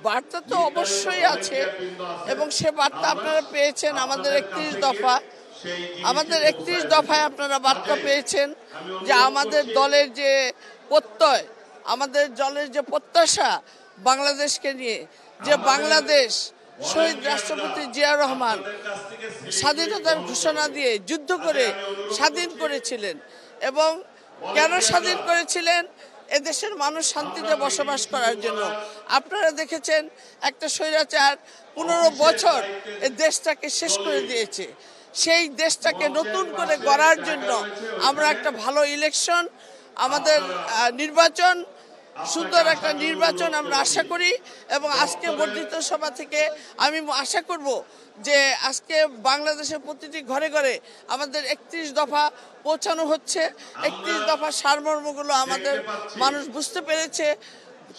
বার্তা তো অবশ্যই আছে এবং সে বার্তা আপনারা পেয়েছেন আমাদের 31 দফা। আমাদের 31 দফায় আপনারা বার্তা পেয়েছেন যে আমাদের দলের যে প্রত্যয়, আমাদের দলের যে প্রত্যাশা বাংলাদেশকে নিয়ে, যে বাংলাদেশ শহীদ রাষ্ট্রপতি জিয়া রহমান স্বাধীনতার ঘোষণা দিয়ে যুদ্ধ করে স্বাধীন করেছিলেন। এবং কেন স্বাধীন করেছিলেন? এদেশের মানুষ শান্তিতে বসবাস করার জন্য। আপনারা দেখেছেন একটা স্বৈরাচার 15 বছর এই দেশটাকে শেষ করে দিয়েছে। সেই দেশটাকে নতুন করে গড়ার জন্য আমরা একটা ভালো ইলেকশন, আমাদের নির্বাচন, সুন্দর একটা নির্বাচন আমরা আশা করি। এবং আজকে বর্ধিত সভা থেকে আমি আশা করব যে আজকে বাংলাদেশের প্রতিটি ঘরে ঘরে আমাদের 31 দফা পৌঁছানো হচ্ছে। 31 দফা সারমর্মগুলো আমাদের মানুষ বুঝতে পেরেছে,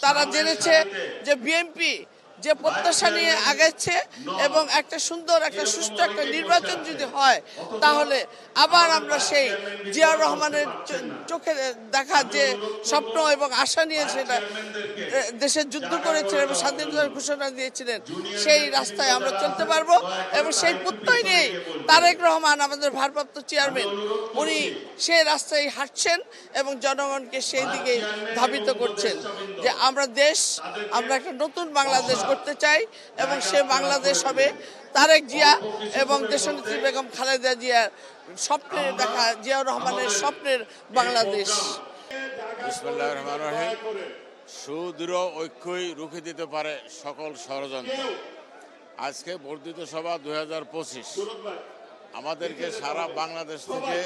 তারা জেনেছে যে বিএনপি যে প্রত্যাশা নিয়ে আগাচ্ছে এবং একটা সুন্দর একটা সুষ্ঠু একটা নির্বাচন যদি হয় তাহলে আবার আমরা সেই জিয়াউর রহমানের চোখে দেখা যে স্বপ্ন এবং আশা নিয়ে সেটা দেশের যুদ্ধ করেছিলেন এবং স্বাধীনতার ঘোষণা দিয়েছিলেন, সেই রাস্তায় আমরা চলতে পারবো। এবং সেই প্রত্যয় নিয়েই তারেক রহমান আমাদের ভারপ্রাপ্ত চেয়ারম্যান, উনি সেই রাস্তায় হাঁটছেন এবং জনগণকে সেই দিকে ধাবিত করছেন যে আমরা একটা নতুন বাংলাদেশ করতে চাই এবং সে বাংলাদেশ হবে তারেক জিয়া এবং দেশনেত্রী বেগম খালেদা জিয়ার স্বপ্নের দেখা, জিয়াউর রহমানের স্বপ্নের বাংলাদেশ। বিসমিল্লাহির রহমানির রহিম। সুদৃঢ় ঐক্যই রুখে দিতে পারে সকল ষড়যন্ত্র। আজকে বর্ধিত সভা 2025 আমাদেরকে সারা বাংলাদেশ থেকে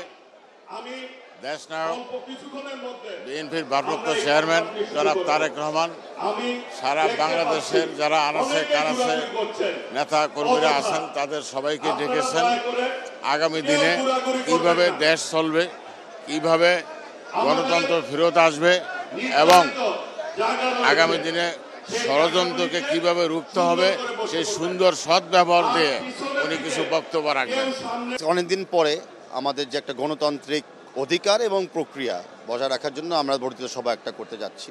দেশনায়ক বিএনপির ভারপ্রাপ্ত চেয়ারম্যান জনাব তারেক রহমান, সারা বাংলাদেশের যারা আনাচে কানাচে নেতা কর্মীরা আছেন তাদের সবাইকে ডেকেছেন আগামী দিনে কিভাবে দেশ চলবে, কিভাবে গণতন্ত্র ফেরত আসবে এবং আগামী দিনে ষড়যন্ত্রকে কিভাবে রুখতে হবে সেই সুন্দর সদ্ব্যবহার দিয়ে উনি কিছু বক্তব্য রাখবেন। অনেকদিন পরে আমাদের যে একটা গণতান্ত্রিক অধিকার এবং প্রক্রিয়া বজায় রাখার জন্য আমরা বর্ধিত সভা একটা করতে যাচ্ছি।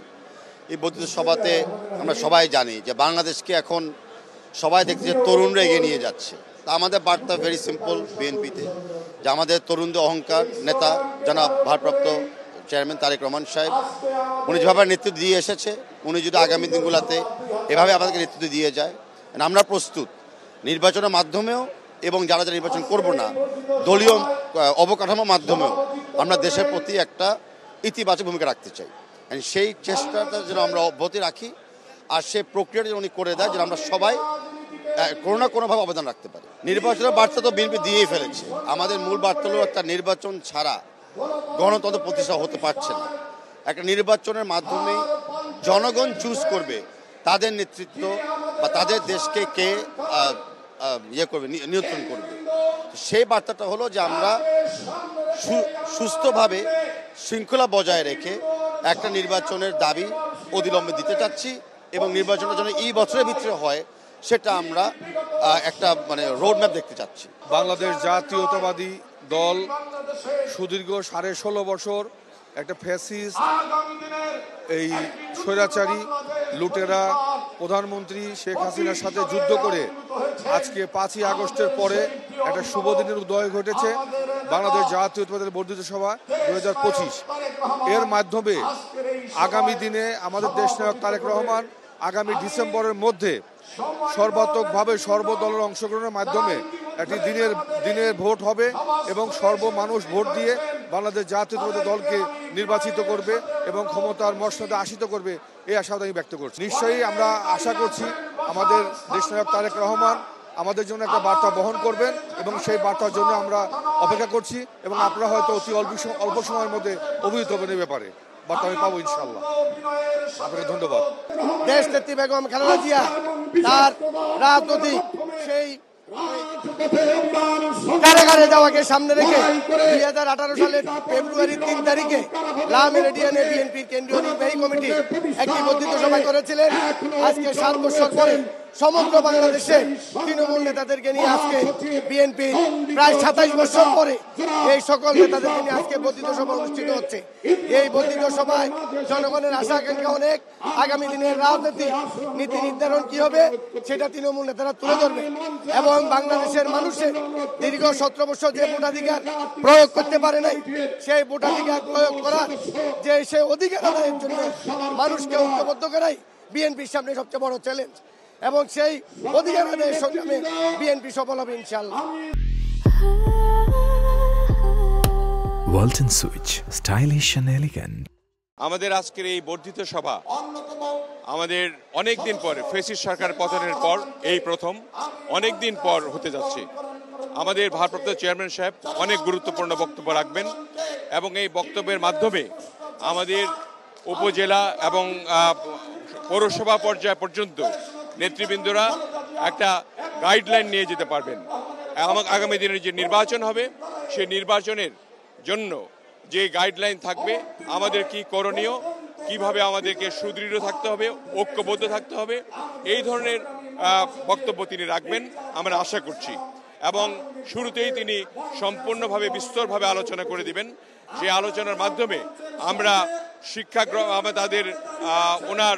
এই বর্ধিত সভাতে আমরা সবাই জানি যে বাংলাদেশকে এখন সবাই দেখছে যে তরুণরা এগিয়ে নিয়ে যাচ্ছে। তা আমাদের বার্তা ভেরি সিম্পল বিএনপিতে, যে আমাদের তরুণদের অহংকার নেতা জনাব ভারপ্রাপ্ত চেয়ারম্যান তারেক রহমান সাহেব, উনি যেভাবে নেতৃত্ব দিয়ে এসেছে, উনি যদি আগামী দিনগুলোতে এভাবে আমাদেরকে নেতৃত্ব দিয়ে যায়, আমরা প্রস্তুত নির্বাচনের মাধ্যমেও এবং যারা যারা নির্বাচন করব না দলীয় অবকাঠামোর মাধ্যমেও আমরা দেশের প্রতি একটা ইতিবাচক ভূমিকা রাখতে চাই। সেই চেষ্টাটা যেন আমরা অব্যাহতি রাখি আর সেই প্রক্রিয়াটা যেন উনি করে দেয় যেন আমরা সবাই কোনো না কোনোভাবে অবদান রাখতে পারি। নির্বাচনের বার্তা তো বিএনপি দিয়েই ফেলেছে। আমাদের মূল বার্তা হলো একটা নির্বাচন ছাড়া গণতন্ত্র প্রতিষ্ঠা হতে পারছে না। একটা নির্বাচনের মাধ্যমেই জনগণ চুজ করবে তাদের নেতৃত্ব বা তাদের দেশকে কে করবে, নিয়ন্ত্রণ করবে। সেই বার্তাটা হলো যে আমরা সুস্থভাবে শৃঙ্খলা বজায় রেখে একটা নির্বাচনের দাবি অবিলম্বে দিতে চাচ্ছি এবং নির্বাচনের জন্য এই বছরের ভিতরে হয় সেটা আমরা একটা রোডম্যাপ দেখতে চাচ্ছি। বাংলাদেশ জাতীয়তাবাদী দল সুদীর্ঘ 16.5 বছর একটা ফ্যাসিস্ট এই স্বৈরাচারী লুটেরা প্রধানমন্ত্রী শেখ হাসিনার সাথে যুদ্ধ করে আজকে 5ই আগস্টের পরে একটা শুভ দিনের উদয় ঘটেছে বাংলাদেশ জাতীয়তাবাদী বর্ধিত সভা 2025। এর মাধ্যমে আগামী দিনে আমাদের দেশনায়ক তারেক রহমান আগামী ডিসেম্বরের মধ্যে সর্বাত্মকভাবে সর্বদলের অংশগ্রহণের মাধ্যমে একটি দিনের ভোট হবে এবং সর্বমানুষ ভোট দিয়ে বাংলাদেশ জাতীয়তাবাদী দলকে নির্বাচিত করবে এবং ক্ষমতার মসনদে আসীত করবে, এই আশাবাদ আমি ব্যক্ত করছি। নিশ্চয়ই আমরা আশা করছি আমাদের দেশনায়ক তারেক রহমান আমাদের জন্য একটা বার্তা বহন করবেন এবং সেই বার্তার জন্য আমরা অপেক্ষা করছি এবং আপনারা হয়তো অতি অল্প সময়ের মধ্যে অভিহিত হবেন এই ব্যাপারে। বার্তা আমি পাবো ইনশাল্লাহ। আপনাকে ধন্যবাদ। দেশ নেত্রী বেগম খালেদা জিয়া তার রাজনৈতিক সেই কারাগারে যাওয়াকে সামনে রেখে 2018 সালের ফেব্রুয়ারি 3 তারিখে লা মেরিডিয়ানে বিএনপির কেন্দ্রীয় নির্বাহী কমিটি একটি বর্ধিত সভা করেছিলেন। আজকে 7 বছর পরে সমগ্র বাংলাদেশে তৃণমূল নেতাদেরকে নিয়ে আজকে বিএনপি প্রায় 27 বছর পরে এই সকল নেতাদেরকে নিয়ে আজকে বর্ধিত সভা অনুষ্ঠিত হচ্ছে। এই বর্ধিত সভায় জনগণের আশা আকাঙ্ক্ষা অনেক। আগামী দিনের রাজনীতি নীতি নির্ধারণ কি হবে সেটা তৃণমূল নেতারা তুলে ধরবে এবং বাংলাদেশের মানুষের দীর্ঘ 17 বছর যে ভোটাধিকার প্রয়োগ করতে পারে নাই সেই ভোটাধিকার প্রয়োগ করার যে সেই অধিকার আদায়ের জন্য মানুষকে ঐক্যবদ্ধ করাই বিএনপির সামনে সবচেয়ে বড় চ্যালেঞ্জ এবং সেই অধিকার আদায়ের সংগ্রামে বিএনপি সফল হবে ইনশাআল্লাহ। Walton switch, stylish and elegant. আমাদের আজকের এই বর্ধিত সভা আমাদের অনেক দিন পর, ফ্যাসিস্ট সরকার পতনের পর এই প্রথম অনেক দিন পর হতে যাচ্ছে। আমাদের ভারপ্রাপ্ত চেয়ারম্যান সাহেব অনেক গুরুত্বপূর্ণ বক্তব্য রাখবেন এবং এই বক্তব্যের মাধ্যমে আমাদের উপজেলা এবং পৌরসভা পর্যায় পর্যন্ত নেতৃবৃন্দরা একটা গাইডলাইন নিয়ে যেতে পারবেন। আগামী দিনের যে নির্বাচন হবে সেই নির্বাচনের জন্য যে গাইডলাইন থাকবে, আমাদের কি করণীয়, কিভাবে আমাদেরকে সুদৃঢ় থাকতে হবে, ঐক্যবদ্ধ থাকতে হবে, এই ধরনের বক্তব্য তিনি রাখবেন আমরা আশা করছি। এবং শুরুতেই তিনি সম্পূর্ণভাবে বিস্তরভাবে আলোচনা করে দিবেন, যে আলোচনার মাধ্যমে আমরা তাদের ওনার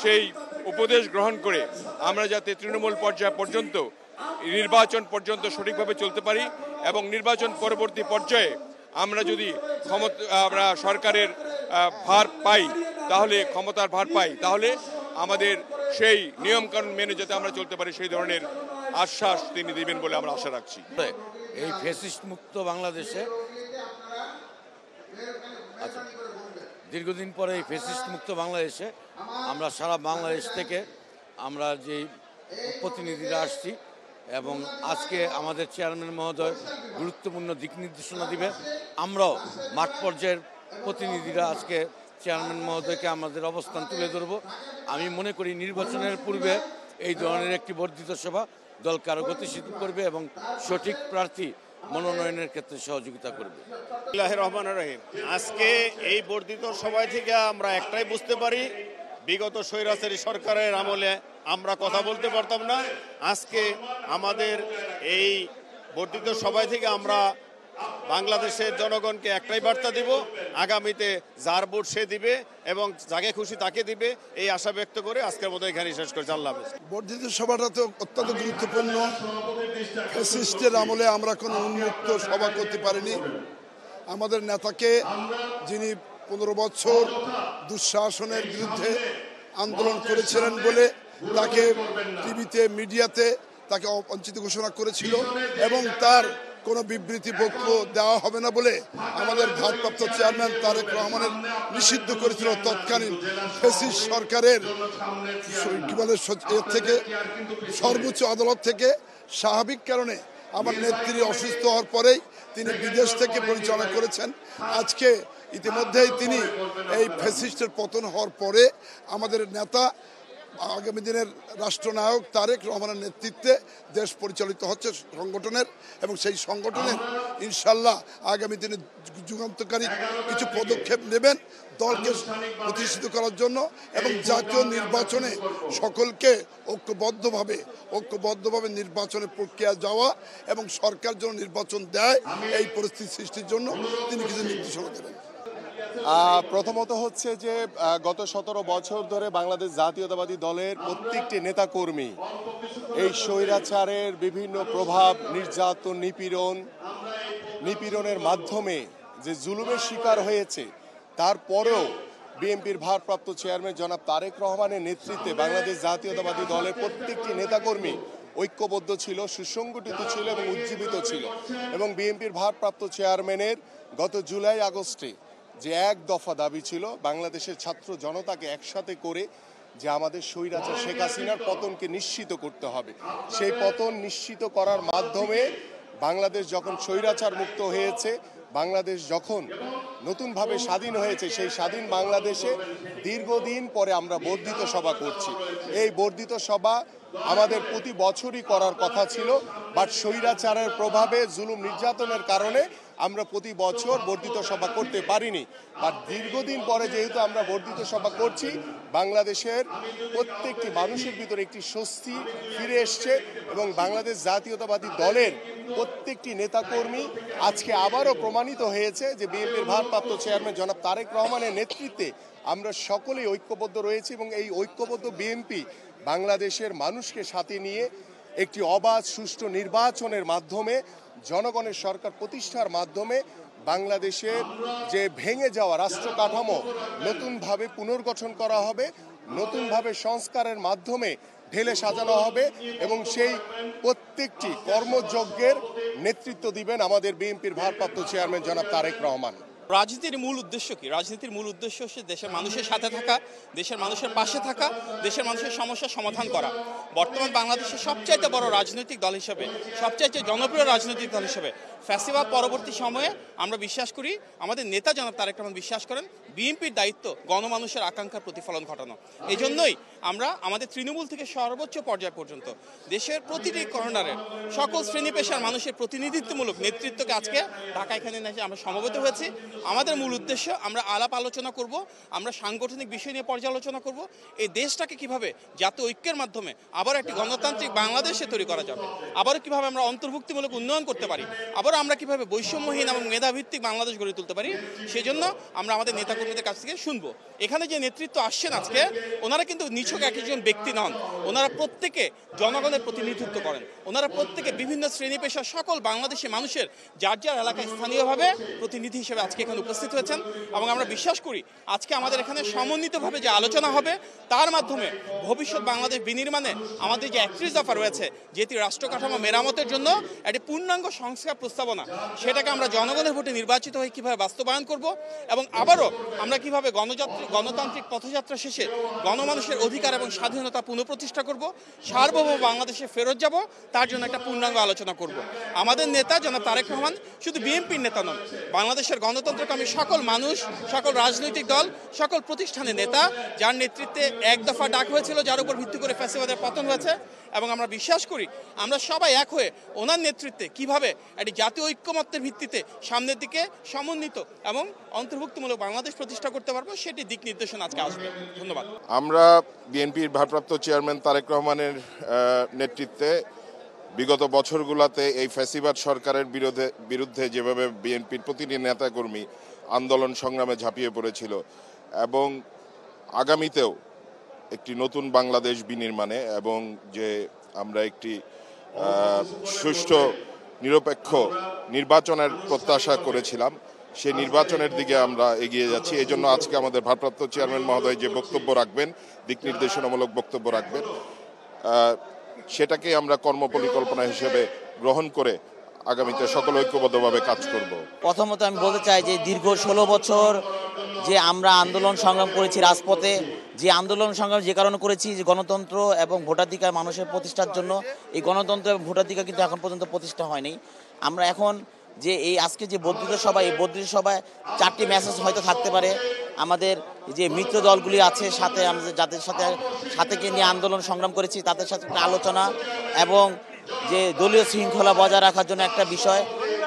সেই উপদেশ গ্রহণ করে আমরা যাতে তৃণমূল পর্যায় পর্যন্ত নির্বাচন পর্যন্ত সঠিকভাবে চলতে পারি এবং নির্বাচন পরবর্তী পর্যায়ে আমরা যদি আমরা সরকারের ভার পাই, তাহলে ক্ষমতার ভার পাই, তাহলে আমাদের সেই নিয়মকানুন মেনে যাতে আমরা চলতে পারি সেই ধরনের আশ্বাস তিনি দিবেন বলে আমরা আশা রাখছি। এই ফ্যাসিস্ট মুক্ত বাংলাদেশে দীর্ঘদিন পরে এই ফ্যাসিস্ট মুক্ত বাংলাদেশে আমরা সারা বাংলাদেশ থেকে আমরা যে প্রতিনিধিরা আসছি এবং আজকে আমাদের চেয়ারম্যান মহোদয় গুরুত্বপূর্ণ দিক নির্দেশনা দিবে। আমরাও মাঠ পর্যায়ের প্রতিনিধিরা আজকে চেয়ারম্যান মহোদয়কে আমাদের অবস্থান তুলে ধরব। আমি মনে করি নির্বাচনের পূর্বে এই ধরনের একটি বর্ধিত সভা দলকে আরও গতিশীল করবে এবং সঠিক প্রার্থী মনোনয়নের ক্ষেত্রে সহযোগিতা করবে। বিসমিল্লাহির রহমানির রহিম। আজকে এই বর্ধিত সভায় থেকে আমরা একটাই বুঝতে পারি, বিগত স্বৈরাচারী সরকারের আমলে আমরা কথা বলতে পারতাম না। আজকে আমাদের এই বর্ধিত সভায় থেকে আমরা বাংলাদেশের জনগণকে একটাই বার্তা দিব, আগামীতে যার ভোট সে দিবে এবং যাকে খুশি তাকে দিবে, এই আশা ব্যক্ত করে আজকের মতো এখানে শেষ করছি। আল্লাহ হাফেজ। বর্ধিত সভাটা তো অত্যন্ত গুরুত্বপূর্ণ। ফ্যাসিস্টের আমলে আমরা কোনো উন্মুক্ত সভা করতে পারিনি। আমাদের নেতাকে, যিনি 15 বছর দুঃশাসনের বিরুদ্ধে আন্দোলন করেছিলেন বলে তাকে টিভিতে, মিডিয়াতে তাকে অবঞ্চিত ঘোষণা করেছিল এবং তার কোনো বিবৃতি বক্তব্য দেওয়া হবে না বলে আমাদের ভারপ্রাপ্ত চেয়ারম্যান তারেক রহমানের নিষিদ্ধ করেছিল তৎকালীন ফ্যাসিস্ট সরকারের থেকে সর্বোচ্চ আদালত থেকে। স্বাভাবিক কারণে আমার নেত্রী অসুস্থ হওয়ার পরেই তিনি বিদেশ থেকে পরিচালনা করেছেন। আজকে ইতিমধ্যেই তিনি এই ফ্যাসিস্টের পতন হওয়ার পরে আমাদের নেতা আগামী দিনের রাষ্ট্রনায়ক তারেক রহমানের নেতৃত্বে দেশ পরিচালিত হচ্ছে সংগঠনের এবং সেই সংগঠনের ইনশাল্লাহ আগামী দিনে যুগান্তকারী কিছু পদক্ষেপ নেবেন দলকে প্রতিষ্ঠিত করার জন্য এবং জাতীয় নির্বাচনে সকলকে ঐক্যবদ্ধভাবে নির্বাচনের প্রক্রিয়া যাওয়া এবং সরকার যেন নির্বাচন দেয় এই পরিস্থিতি সৃষ্টির জন্য তিনি কিছু নির্দেশনা দেবেন। প্রথমত হচ্ছে যে গত 17 বছর ধরে বাংলাদেশ জাতীয়তাবাদী দলের প্রত্যেকটি নেতাকর্মী এই স্বৈরাচারের বিভিন্ন প্রভাব, নির্যাতন, নিপীড়নের মাধ্যমে যে জুলুমের শিকার হয়েছে, তারপরেও বিএনপির ভারপ্রাপ্ত চেয়ারম্যান জনাব তারেক রহমানের নেতৃত্বে বাংলাদেশ জাতীয়তাবাদী দলের প্রত্যেকটি নেতাকর্মী ঐক্যবদ্ধ ছিল, সুসংগঠিত ছিল এবং উজ্জীবিত ছিল। এবং বিএনপির ভারপ্রাপ্ত চেয়ারম্যানের গত জুলাই আগস্টে যে এক দফা দাবি ছিল বাংলাদেশের ছাত্র জনতাকে একসাথে করে যে আমাদের স্বৈরাচার শেখ হাসিনার পতনকে নিশ্চিত করতে হবে। সেই পতন নিশ্চিত করার মাধ্যমে বাংলাদেশ যখন স্বৈরাচার মুক্ত হয়েছে, বাংলাদেশ যখন নতুনভাবে স্বাধীন হয়েছে, সেই স্বাধীন বাংলাদেশে দীর্ঘদিন পরে আমরা বর্ধিত সভা করছি। এই বর্ধিত সভা আমাদের প্রতি বছরই করার কথা ছিল, বাট স্বৈরাচারের প্রভাবে, জুলুম নির্যাতনের কারণে আমরা প্রতি বছর বর্ধিত সভা করতে পারিনি। আর দীর্ঘদিন পরে যেহেতু আমরা বর্ধিত সভা করছি, বাংলাদেশের প্রত্যেকটি মানুষের ভিতরে একটি স্বস্তি ফিরে এসছে এবং বাংলাদেশ জাতীয়তাবাদী দলের প্রত্যেকটি নেতাকর্মী আজকে আবারও প্রমাণিত হয়েছে যে বিএনপির ভারপ্রাপ্ত চেয়ারম্যান জনাব তারেক রহমানের নেতৃত্বে আমরা সকলেই ঐক্যবদ্ধ রয়েছি এবং এই ঐক্যবদ্ধ বিএনপি বাংলাদেশের মানুষকে সাথে নিয়ে একটি অবাধ সুষ্ঠু নির্বাচনের মাধ্যমে জনগণের সরকার প্রতিষ্ঠার মাধ্যমে বাংলাদেশের যে ভেঙে যাওয়া রাষ্ট্র কাঠামো নতুনভাবে পুনর্গঠন করা হবে, নতুনভাবে সংস্কারের মাধ্যমে ঢেলে সাজানো হবে এবং সেই প্রত্যেকটি কর্মযজ্ঞের নেতৃত্ব দিবেন আমাদের বিএনপির ভারপ্রাপ্ত চেয়ারম্যান জনাব তারেক রহমান। রাজনীতির মূল উদ্দেশ্য কি? রাজনীতির মূল উদ্দেশ্য হচ্ছে দেশের মানুষের সাথে থাকা, দেশের মানুষের পাশে থাকা, দেশের মানুষের সমস্যার সমাধান করা। বর্তমান বাংলাদেশের সবচাইতে বড় রাজনৈতিক দল হিসেবে, সবচাইতে জনপ্রিয় রাজনৈতিক দল হিসেবে ফ্যাসিবাদ পরবর্তী সময়ে আমরা বিশ্বাস করি, আমাদের নেতা জনাব তারেক রহমান বিশ্বাস করেন, বিএনপির দায়িত্ব গণমানুষের আকাঙ্ক্ষার প্রতিফলন ঘটানো। এই জন্যই আমরা আমাদের তৃণমূল থেকে সর্বোচ্চ পর্যায় পর্যন্ত দেশের প্রতিটি কর্নারের সকল শ্রেণী পেশার মানুষের প্রতিনিধিত্বমূলক নেতৃত্বকে আজকে ঢাকা এখানে আমরা সমবেত হয়েছি। আমাদের মূল উদ্দেশ্য, আমরা আলাপ আলোচনা করব, আমরা সাংগঠনিক বিষয় নিয়ে পর্যালোচনা করব, এই দেশটাকে কিভাবে জাতীয় ঐক্যের মাধ্যমে আবার একটি গণতান্ত্রিক বাংলাদেশে তৈরি করা যাবে, আবারও কিভাবে আমরা অন্তর্ভুক্তিমূলক উন্নয়ন করতে পারি, আবারও আমরা কিভাবে বৈষম্যহীন এবং মেধাভিত্তিক বাংলাদেশ গড়ে তুলতে পারি, সেজন্য আমরা আমাদের নেতাকর্মীদের কাছ থেকে শুনবো। এখানে যে নেতৃত্ব আসছেন আজকে, ওনারা কিন্তু নিছক একজন ব্যক্তি নন, ওনারা প্রত্যেকে জনগণের প্রতিনিধিত্ব করেন, ওনারা প্রত্যেকে বিভিন্ন শ্রেণী পেশার সকল বাংলাদেশি মানুষের যার যার এলাকায় স্থানীয়ভাবে প্রতিনিধি হিসেবে আজকে এখানে উপস্থিত হয়েছেন। এবং আমরা বিশ্বাস করি আজকে আমাদের এখানে সমন্বিতভাবে যে আলোচনা হবে, তার মাধ্যমে ভবিষ্যৎ বাংলাদেশ বিনির্মাণে আমাদের যে 31 দফা রয়েছে, যেটি রাষ্ট্র কাঠামো মেরামতের জন্য একটি পূর্ণাঙ্গ সংস্কার প্রস্তাবনা, সেটাকে আমরা জনগণের ভোটে নির্বাচিত হয়ে কীভাবে বাস্তবায়ন করব এবং আবারও আমরা কীভাবে গণতান্ত্রিক পথযাত্রা শেষে গণমানুষের অধিকার এবং স্বাধীনতা পুনঃপ্রতিষ্ঠা করব, সার্বভৌম বাংলাদেশে ফেরত যাব, তার জন্য একটা পূর্ণাঙ্গ আলোচনা করব। আমাদের নেতা জনাব তারেক রহমান শুধু বিএনপির নেতা নন, বাংলাদেশের গণতন্ত্রকামী সকল মানুষ, সকল রাজনৈতিক দল, সকল প্রতিষ্ঠানের নেতা, যার নেতৃত্বে এক দফা ডাক হয়েছিল, যার উপর ভিত্তি করে ফ্যাসিবাদের পতন হয়েছে। এবং আমরা বিশ্বাস করি আমরা সবাই এক হয়ে ওনার নেতৃত্বে কিভাবে একটি জাতীয় ঐক্যমত্যের ভিত্তিতে সামনের দিকে সমন্বিত এবং অন্তর্ভুক্তিমূলক বাংলাদেশ প্রতিষ্ঠা করতে পারবো, সেটি দিক নির্দেশনা আজকে আসবে। ধন্যবাদ। আমরা বিএনপির ভারপ্রাপ্ত চেয়ারম্যান তারেক রহমানের নেতৃত্বে বিগত বছরগুলোতে এই ফ্যাসিবাদ সরকারের বিরুদ্ধে যেভাবে বিএনপির প্রতিটি নেতাকর্মী আন্দোলন সংগ্রামে ঝাঁপিয়ে পড়েছিল এবং আগামীতেও একটি নতুন বাংলাদেশ বিনির্মাণে এবং যে আমরা একটি সুষ্ঠু নিরপেক্ষ নির্বাচনের প্রত্যাশা করেছিলাম, সেই নির্বাচনের দিকে আমরা এগিয়ে যাচ্ছি। এই জন্য আজকে আমাদের ভারপ্রাপ্ত চেয়ারম্যান মহোদয় যে বক্তব্য রাখবেন, দিক নির্দেশনামূলক বক্তব্য রাখবেন, সেটাকে আমরা কর্মপরিকল্পনা হিসেবে গ্রহণ করে আগামীতে সকল ঐক্যবদ্ধভাবে কাজ করব। প্রথমত আমি বলতে চাই যে দীর্ঘ 16 বছর যে আমরা আন্দোলন সংগ্রাম করেছি রাজপথে, যে আন্দোলন সংগ্রাম যে কারণে করেছি যে গণতন্ত্র এবং ভোটাধিকার মানুষের প্রতিষ্ঠার জন্য, এই গণতন্ত্র এবং ভোটাধিকার কিন্তু এখন পর্যন্ত প্রতিষ্ঠা হয়নি। আমরা এখন যে এই আজকে যে বর্ধিত সভা, এই বর্ধিত সভায় 4টি মেসেজ হয়তো থাকতে পারে। আমাদের যে মিত্র দলগুলি আছে সাথে, আমাদের যাদের সাথে নিয়ে আন্দোলন সংগ্রাম করেছি তাদের সাথে একটা আলোচনা এবং যে দলীয় শৃঙ্খলা বজায় রাখার জন্য একটা বিষয়।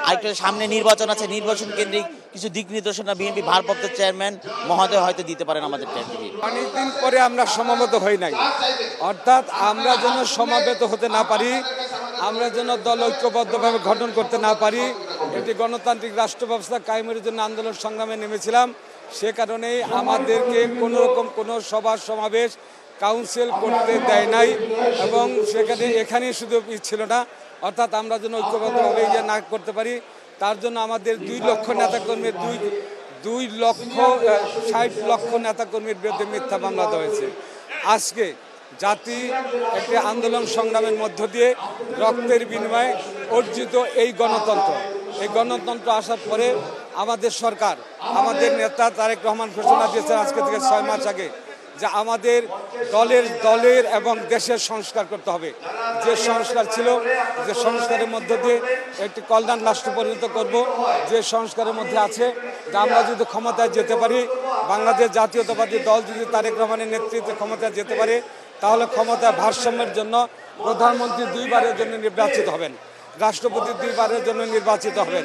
আরেকটা সামনে নির্বাচন আছে, নির্বাচন কেন্দ্রিক কিছু দিক নির্দেশনা বিএনপি ভারপ্রাপ্ত চেয়ারম্যান মহোদয় হয়তো দিতে পারেন আমাদের টিভি। অনেকদিন পরে আমরা সমাবেত হই নাই, অর্থাৎ আমরা যেন সমাবেত হতে না পারি, আমরা যেন দল ঐক্যবদ্ধভাবে গঠন করতে না পারি, একটি গণতান্ত্রিক রাষ্ট্র ব্যবস্থা কায়েমের জন্য আন্দোলন সংগ্রামে নেমেছিলাম। সে কারণেই আমাদেরকে কোনো রকম কোনো সভা সমাবেশ কাউন্সিল করতে দেয় নাই এবং এখানেই শুধু ছিল না, অর্থাৎ আমরা যেন ঐক্যবদ্ধভাবে ইয়ে না করতে পারি, তার জন্য আমাদের 2 লক্ষ নেতাকর্মীর 2,60,00,000 নেতাকর্মীর বিরুদ্ধে মিথ্যা মামলা দেওয়া হয়েছে। আজকে জাতি একটি আন্দোলন সংগ্রামের মধ্য দিয়ে রক্তের বিনিময়ে অর্জিত এই গণতন্ত্র আসার পরে আমাদের সরকার, আমাদের নেতা তারেক রহমান ঘোষণা দিয়েছেন আজকে থেকে 6 মাস আগে যে আমাদের দলের এবং দেশের সংস্কার করতে হবে। যে সংস্কার ছিল, যে সংস্কারের মধ্য দিয়ে একটি কল্যাণ রাষ্ট্র পরিণত করব, যে সংস্কারের মধ্যে আছে যে আমরা যদি ক্ষমতায় যেতে পারি, বাংলাদেশ জাতীয়তাবাদী দল যদি তারেক রহমানের নেতৃত্বে ক্ষমতায় যেতে পারে, তাহলে ক্ষমতা ভারসাম্যের জন্য প্রধানমন্ত্রী 2 বারের জন্য নির্বাচিত হবেন, রাষ্ট্রপতি 2 বারের জন্য নির্বাচিত হবেন,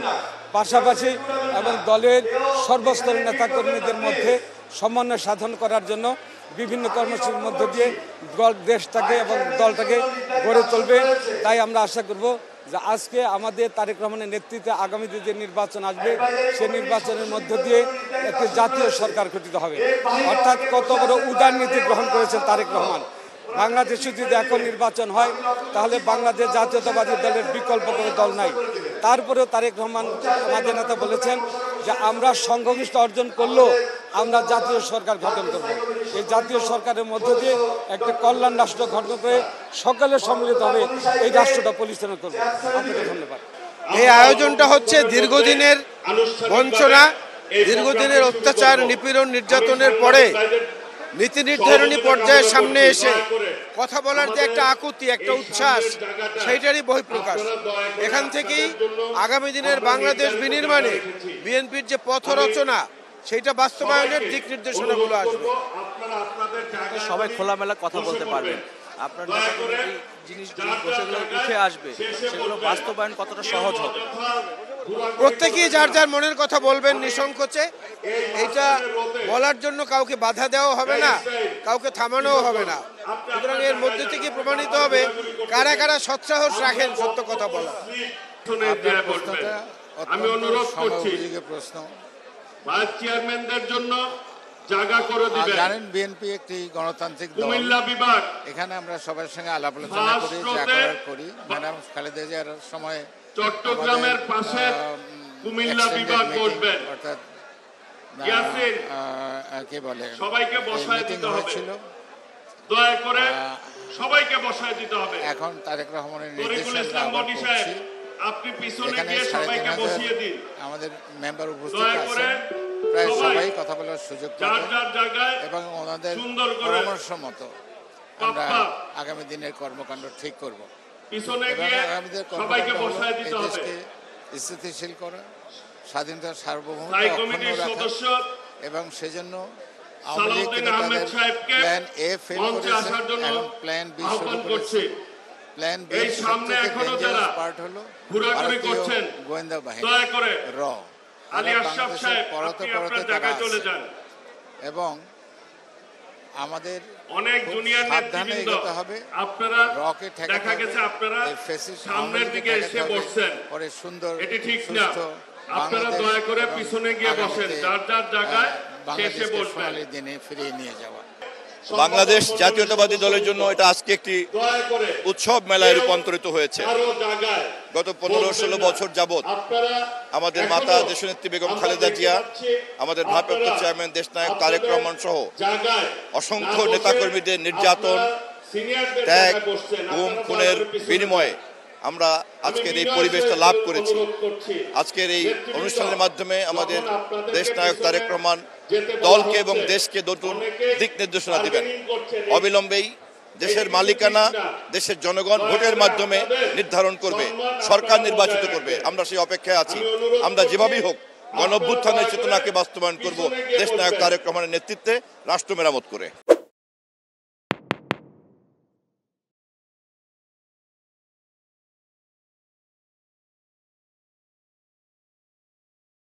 পাশাপাশি এবং দলের সর্বস্তরের নেতাকর্মীদের মধ্যে সমন্বয় সাধন করার জন্য বিভিন্ন কর্মসূচির মধ্য দিয়ে দেশটাকে এবং দলটাকে গড়ে তুলবে। তাই আমরা আশা করব যে আজকে আমাদের তারেক রহমানের নেতৃত্বে আগামীতে যে নির্বাচন আসবে সেই নির্বাচনের মধ্য দিয়ে একটি জাতীয় সরকার গঠিত হবে। অর্থাৎ কত বড় উদার নীতি গ্রহণ করেছেন তারেক রহমান। বাংলাদেশে যদি এখন নির্বাচন হয় তাহলে বাংলাদেশ জাতীয়তাবাদী দলের বিকল্প কোনো দল নাই। তারপরেও তারেক রহমান আমাদের নেতা বলেছেন যে আমরা সংখ্যাগরিষ্ঠ অর্জন করলেও আমরা জাতীয় সরকার গঠন করব। এই জাতীয় সরকারের মধ্য দিয়ে একটা কল্যাণ রাষ্ট্র গঠন করে সকলে সম্মিলিত হবে এই রাষ্ট্রটা পরিচালনা করবে। আপনাকে ধন্যবাদ। এই আয়োজনটা হচ্ছে দীর্ঘদিনের বঞ্চনা, দীর্ঘদিনের অত্যাচার, নিপীড়ন, নির্যাতনের পরে নীতি নির্ধারণী পর্যায়ের সামনে এসে কথা বলার যে একটা আকুতি, একটা উচ্ছ্বাস, সেইটারই বহিঃপ্রকাশ। এখান থেকেই আগামী দিনের বাংলাদেশ বিনির্মাণে বিএনপির যে পথ রচনা সেইটা বাস্তবায়নের দিক নির্দেশনাগুলো আসবে। সবাই খোলামেলা কথা বলতে পারবেন। আপনার জিনিসগুলো উঠে আসবে, সেগুলো বাস্তবায়ন কতটা সহজ হবে। প্রত্যেকেই যার যার মনের কথা বলবেন নিঃসংকোচে। এইটা বলার জন্য কাউকে বাধা দেওয়া হবে না, কাউকে থামানোও হবে না। সুতরাং এর মধ্যে থেকে প্রমাণিত হবে কারা কারা সৎসাহস রাখেন সত্য কথা বলা। আমি অনুরোধ করছি প্রশ্ন ভাইস চেয়ারম্যানদের জন্য জায়গা করে দিবেন। জানেন বিএনপি একটি গণতান্ত্রিক দল। কুমিল্লা বিভাগ এখানে আমরা সবার সঙ্গে আলাপ আলোচনা করি, যা করার করি। ম্যাডাম খালেদা জিয়ার সময় চট্টগ্রামের পাশে কুমিল্লা বিভাগ করবেন। অর্থাৎ কি বলে সবাইকে বসায় দিতে হবে, দয়া করে সবাইকে বসায় দিতে হবে। এখন তারেক রহমানের তরিকুল ইসলাম বডি সাহেব, আপনি পিছনে গিয়ে সবাইকে বসিয়ে দিন। আমাদের মেম্বার উপস্থিত আছেন, প্রায় সবাই কথা বলার সুযোগ জায়গায় এবং ওনাদের পরামর্শ মতো আমরা আগামী দিনের কর্মকাণ্ড ঠিক করব। পিছনে গিয়ে সবাইকে বসায় দিতে হবে। দেশকে স্থিতিশীল করা, স্বাধীনতা, সার্বভৌমত্ব অক্ষুণ্ণ রাখা এবং সেজন্য সালাউদ্দিন আহমেদ সাহেবকে প্ল্যান এ ফেল মঞ্চে আসার জন্য প্ল্যান বি আহ্বান করছি। প্ল্যান বি এই সামনে এখনো যারা পার্ট হলো ঘোরাঘুরি করছেন, গোয়েন্দা বাহিনী, দয়া করে র আলী আশরাফ সাহেব আপনি আপনার জায়গায় চলে যান। এবং আমাদের অনেক জুনিয়র নেতৃবৃন্দ আপনারা দেখা গেছে আপনারা সামনের দিকে এসে বসছেন, পরে সুন্দর, এটি ঠিক না। আপনারা দয়া করে পিছনে গিয়ে বসেন, যার যার জায়গায় এসে বসবেন। দিনে ফিরিয়ে নিয়ে যাওয়া। বাংলাদেশ জাতীয়তাবাদী দলের জন্য এটা আজকে একটি উৎসব মেলায় রূপান্তরিত হয়েছে। গত 15-16 বছর যাবৎ আমাদের মাতা দেশনেত্রী বেগম খালেদা জিয়া, আমাদের ভারপ্রাপ্ত চেয়ারম্যান দেশনায়ক তারেক রহমান সহ অসংখ্য নেতাকর্মীদের নির্যাতন, ত্যাগ, গুম, খুনের বিনিময়ে আমরা আজকের এই পরিবেশটা লাভ করেছি। আজকের এই অনুষ্ঠানের মাধ্যমে আমাদের দেশনায়ক তারেক রহমান দলকে এবং দেশকে নতুন দিক নির্দেশনা দিবেন। অবিলম্বেই দেশের মালিকানা দেশের জনগণ ভোটের মাধ্যমে নির্ধারণ করবে, সরকার নির্বাচিত করবে। আমরা সেই অপেক্ষায় আছি। আমরা যেভাবেই হোক গণ অভ্যুত্থানের চেতনাকে বাস্তবায়ন করব দেশনায়ক তারেক রহমানের নেতৃত্বে রাষ্ট্র মেরামত করে।